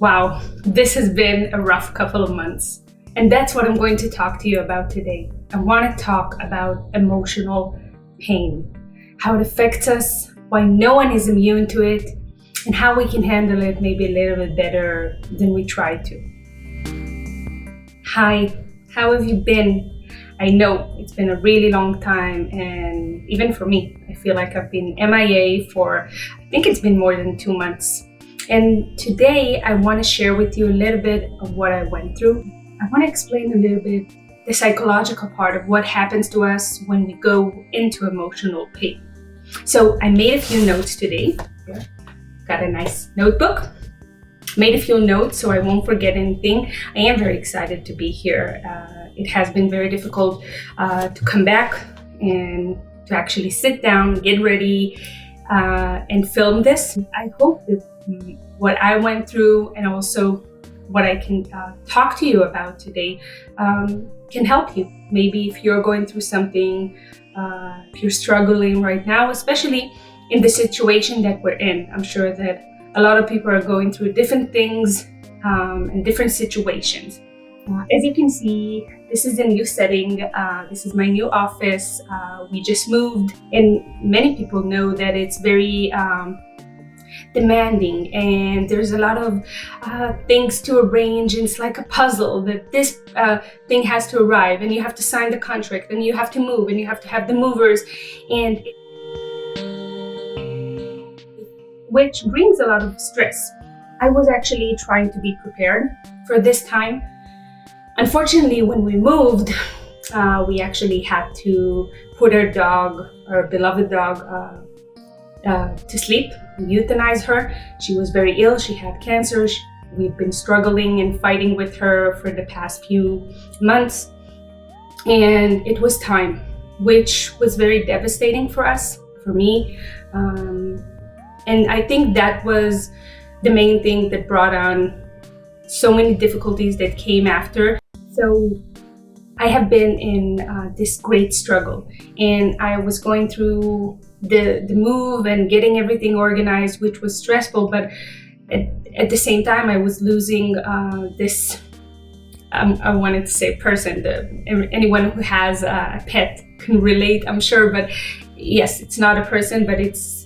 Wow, this has been a rough couple of months. And that's what I'm going to talk to you about today. I want to talk about emotional pain, how it affects us, why no one is immune to it, and how we can handle it maybe a little bit better than we try to. Hi, how have you been? I know it's been a really long time, and even for me, I feel like I've been MIA for, I think it's been more than 2 months. And today I want to share with you a little bit of what I went through. I want to explain a little bit the psychological part of what happens to us when we go into emotional pain. So I made a few notes today. Got a nice notebook. Made a few notes so I won't forget anything. I am very excited to be here. It has been very difficult to come back and to actually sit down, get ready, and film this. I hope that what I went through and also what I can talk to you about today can help you. Maybe if you're going through something, if you're struggling right now, especially in the situation that we're in. I'm sure that a lot of people are going through different things and different situations. As you can see, this is a new setting. This is my new office. We just moved, and many people know that it's very demanding, and there's a lot of things to arrange, and it's like a puzzle that this thing has to arrive, and you have to sign the contract, and you have to move, and you have to have the movers, and which brings a lot of stress. I was actually trying to be prepared for this time. Unfortunately, when we moved, we actually had to put our beloved dog, to sleep, euthanize her. She was very ill. She had cancer. We've been struggling and fighting with her for the past few months. And it was time, which was very devastating for us, for me. And I think that was the main thing that brought on so many difficulties that came after. So I have been in this great struggle, and I was going through the move and getting everything organized, which was stressful, but at the same time I was losing this, I wanted to say person, anyone who has a pet can relate, I'm sure, but yes, it's not a person, but it's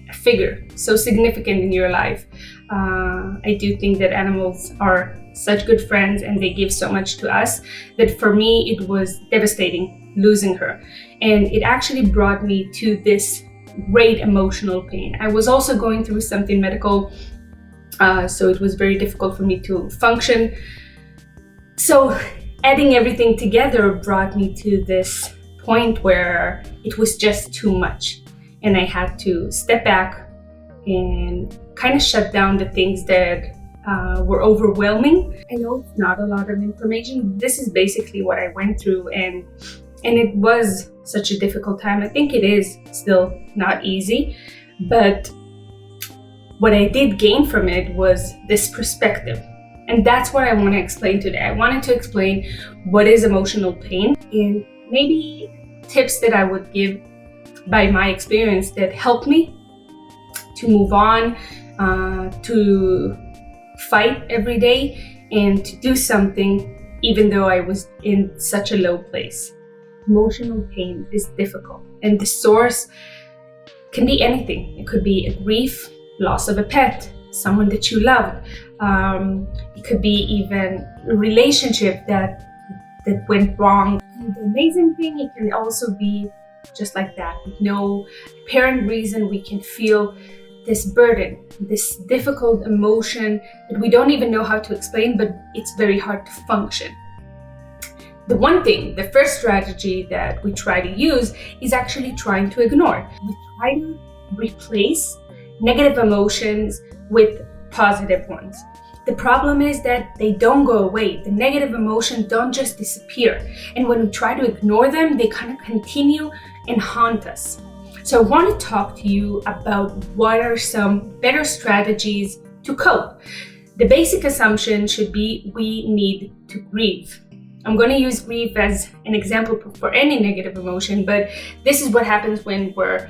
a figure so significant in your life. I do think that animals are such good friends, and they give so much to us, that for me it was devastating losing her. And it actually brought me to this great emotional pain. I was also going through something medical, so it was very difficult for me to function. So adding everything together brought me to this point where it was just too much, and I had to step back and kind of shut down the things that were overwhelming. I know it's not a lot of information. This is basically what I went through, and it was such a difficult time. I think it is still not easy, but what I did gain from it was this perspective. And that's what I want to explain today. I wanted to explain what is emotional pain, and maybe tips that I would give by my experience that helped me to move on, to fight every day, and to do something even though I was in such a low place. Emotional pain is difficult, and the source can be anything. It could be a grief, loss of a pet, someone that you love. It could be even a relationship that went wrong. And the amazing thing, it can also be just like that. With no apparent reason, we can feel this burden, this difficult emotion that we don't even know how to explain, but it's very hard to function. The first strategy that we try to use is actually trying to ignore. We try to replace negative emotions with positive ones. The problem is that they don't go away. The negative emotions don't just disappear. And when we try to ignore them, they kind of continue and haunt us. So I want to talk to you about what are some better strategies to cope. The basic assumption should be we need to grieve. I'm going to use grief as an example for any negative emotion, but this is what happens when we're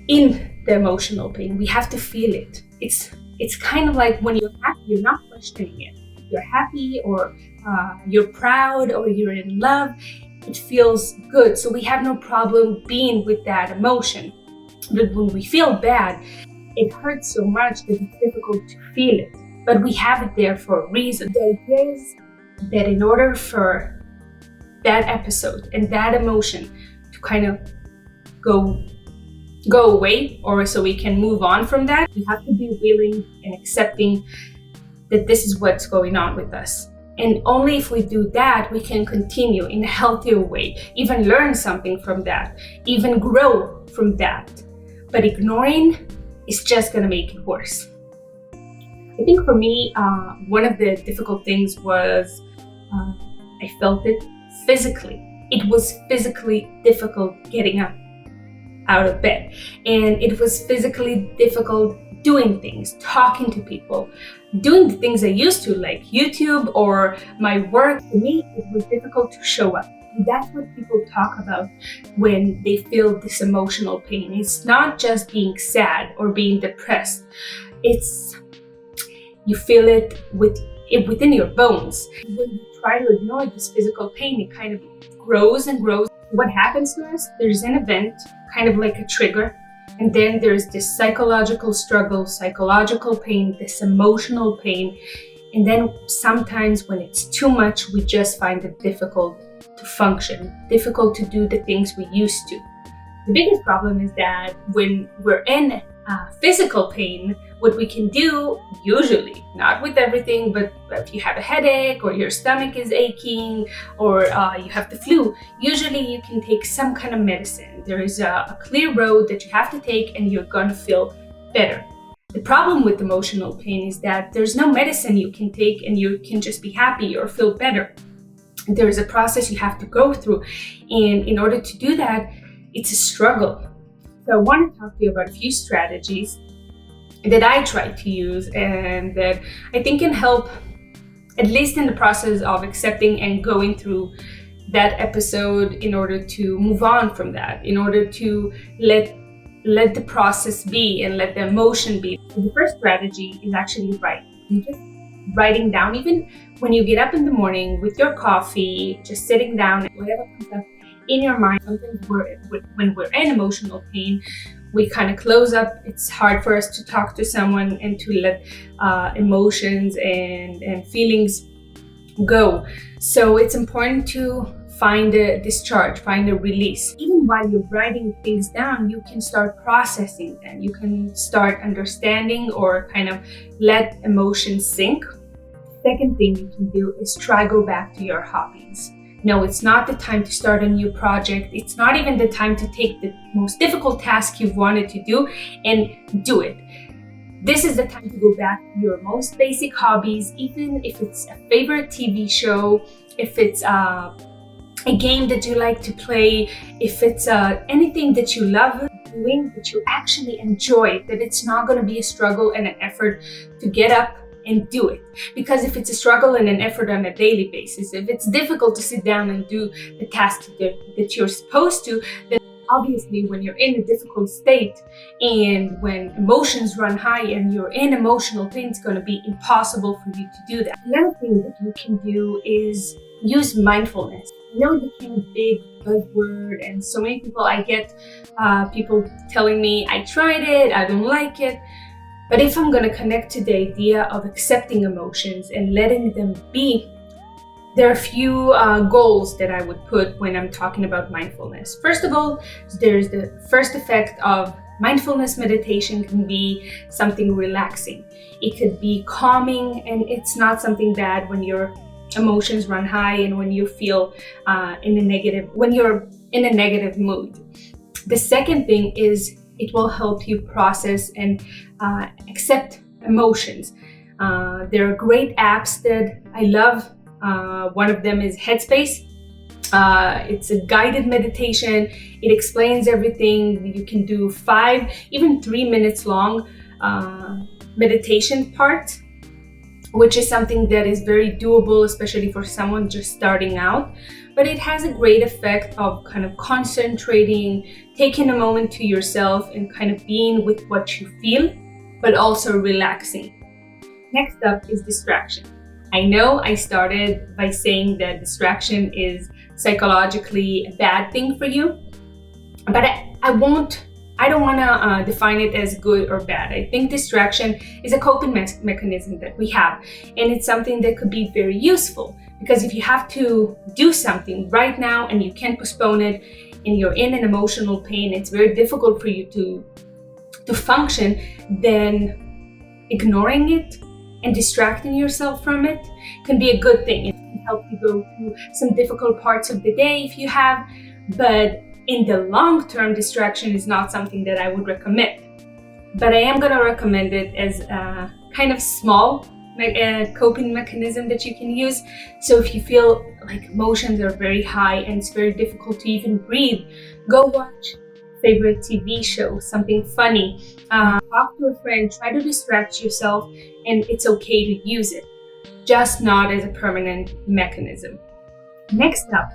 in the emotional pain. We have to feel it. It's It's kind of like when you're happy, you're not questioning it. You're happy, or you're proud, or you're in love. It feels good. So we have no problem being with that emotion. But when we feel bad, it hurts so much that it's difficult to feel it. But we have it there for a reason. The idea is that in order for that episode and that emotion to kind of go away, or so we can move on from that, we have to be willing and accepting that this is what's going on with us. And only if we do that, we can continue in a healthier way, even learn something from that, even grow from that. But ignoring is just gonna make it worse. I think for me, one of the difficult things was I felt it physically. It was physically difficult getting up out of bed, and it was physically difficult doing things, talking to people, doing the things I used to, like YouTube or my work. For me, it was difficult to show up. And that's what people talk about when they feel this emotional pain. It's not just being sad or being depressed. It's you feel it within your bones. When you try to ignore this physical pain, it kind of grows and grows. What happens to us? There's an event, kind of like a trigger, and then there's this psychological struggle, psychological pain, this emotional pain, and then sometimes when it's too much, we just find it difficult to function, difficult to do the things we used to. The biggest problem is that when we're in physical pain, what we can do, usually, not with everything, but if you have a headache or your stomach is aching or you have the flu, usually you can take some kind of medicine. There is a clear road that you have to take and you're gonna feel better. The problem with emotional pain is that there's no medicine you can take and you can just be happy or feel better. There is a process you have to go through, and in order to do that, it's a struggle. So I want to talk to you about a few strategies that I try to use and that I think can help, at least in the process of accepting and going through that episode, in order to move on from that, in order to let the process be and let the emotion be. So the first strategy is actually writing. Just writing down, even when you get up in the morning with your coffee, just sitting down, whatever comes up in your mind. Sometimes when we're in emotional pain, we kind of close up. It's hard for us to talk to someone and to let emotions and feelings go. So it's important to find a discharge, find a release. Even while you're writing things down, you can start processing them. You can start understanding or kind of let emotions sink. Second thing you can do is try go back to your hobbies. No, it's not the time to start a new project. It's not even the time to take the most difficult task you've wanted to do and do it. This is the time to go back to your most basic hobbies, even if it's a favorite TV show, if it's a game that you like to play, if it's anything that you love doing, that you actually enjoy, that it's not going to be a struggle and an effort to get up and do it. Because if it's a struggle and an effort on a daily basis, if it's difficult to sit down and do the task that you're supposed to, then obviously when you're in a difficult state and when emotions run high and you're in emotional pain, it's going to be impossible for you to do that. Another thing that you can do is use mindfulness. I know it became a big buzzword, and so many people, I get people telling me, I tried it, I don't like it. But if I'm going to connect to the idea of accepting emotions and letting them be, there are a few goals that I would put when I'm talking about mindfulness. First of all, there's the first effect of mindfulness meditation can be something relaxing. It could be calming, and it's not something bad when your emotions run high and when you feel when you're in a negative mood. The second thing is it will help you process and accept emotions. There are great apps that I love. One of them is Headspace. It's a guided meditation. It explains everything. You can do 5, even 3 minutes long meditation parts, which is something that is very doable, especially for someone just starting out. But it has a great effect of kind of concentrating, taking a moment to yourself and kind of being with what you feel. but also relaxing. Next up is distraction. I know I started by saying that distraction is psychologically a bad thing for you, but I don't want to define it as good or bad. I think distraction is a coping mechanism that we have, and it's something that could be very useful, because if you have to do something right now and you can't postpone it and you're in an emotional pain, it's very difficult for you to function, then ignoring it and distracting yourself from it can be a good thing. It can help you go through some difficult parts of the day if you have, but in the long term, distraction is not something that I would recommend. But I am going to recommend it as a kind of small coping mechanism that you can use. So if you feel like emotions are very high and it's very difficult to even breathe, go watch favorite TV show, something funny, talk to a friend, try to distract yourself, and it's okay to use it, just not as a permanent mechanism. Next up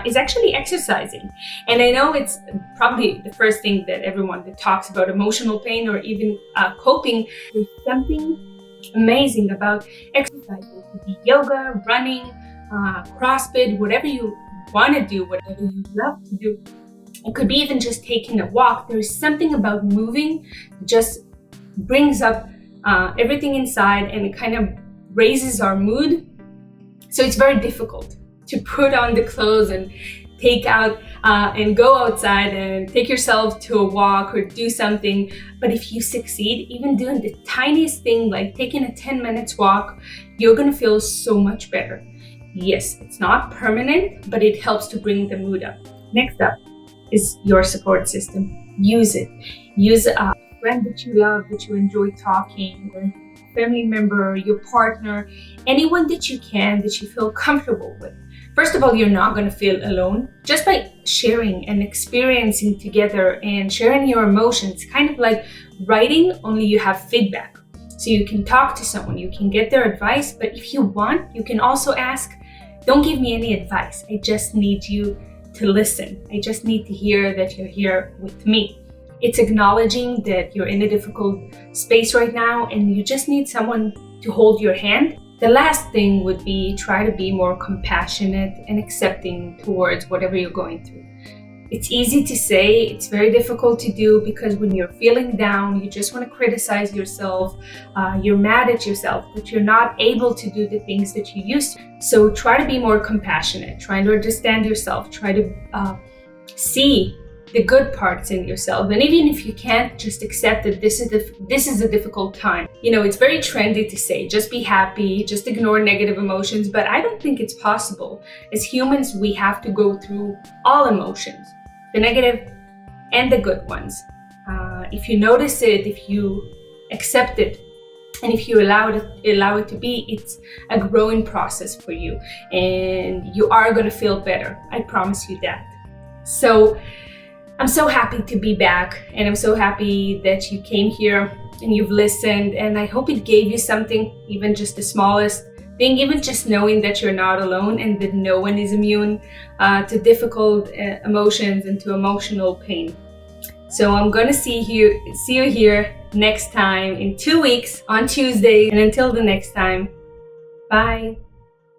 is actually exercising. And I know it's probably the first thing that everyone that talks about emotional pain or even coping, there's something amazing about exercising. It could be yoga, running, CrossFit, whatever you want to do, whatever you love to do. It could be even just taking a walk. There is something about moving that just brings up everything inside, and it kind of raises our mood. So it's very difficult to put on the clothes and take out and go outside and take yourself to a walk or do something. But if you succeed, even doing the tiniest thing like taking a 10 minutes walk, you're gonna feel so much better. Yes, it's not permanent, but it helps to bring the mood up. Next up is your support system. Use it. Use a friend that you love, that you enjoy talking, or a family member, your partner, anyone that you can, that you feel comfortable with. First of all, you're not going to feel alone. Just by sharing and experiencing together and sharing your emotions, kind of like writing, only you have feedback. So you can talk to someone, you can get their advice, but if you want, you can also ask, don't give me any advice. I just need you to listen. I just need to hear that you're here with me. It's acknowledging that you're in a difficult space right now and you just need someone to hold your hand. The last thing would be try to be more compassionate and accepting towards whatever you're going through. It's easy to say, it's very difficult to do, because when you're feeling down, you just want to criticize yourself, you're mad at yourself that you're not able to do the things that you used to. So try to be more compassionate, try to understand yourself, try to see the good parts in yourself. And even if you can't, just accept that this is a difficult time. You know, it's very trendy to say, just be happy, just ignore negative emotions, but I don't think it's possible. As humans, we have to go through all emotions, the negative and the good ones. If you notice it, if you accept it, and if you allow it to be, it's a growing process for you, and you are going to feel better. I promise you that. So I'm so happy to be back, and I'm so happy that you came here and you've listened, and I hope it gave you something, even just the smallest thing, even just knowing that you're not alone and that no one is immune to difficult emotions and to emotional pain. So I'm going to see you here next time in 2 weeks on Tuesday, and until the next time, bye.